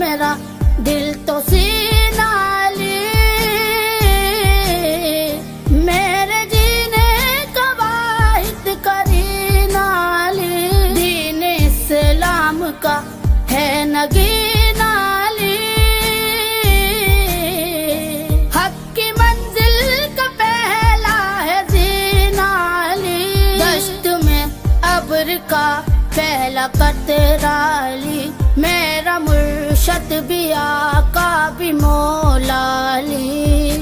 میرا دل تو سینہ لی، میرے جینے کا واحد کرینہ لی، دین اسلام کا ہے نگینہ لی، حق کی منزل کا پہلا ہے زینہ لی، دشت میں ابر کا پہلا قطرہ لی، میرا مرشد بھی آقا بھی مولا لی۔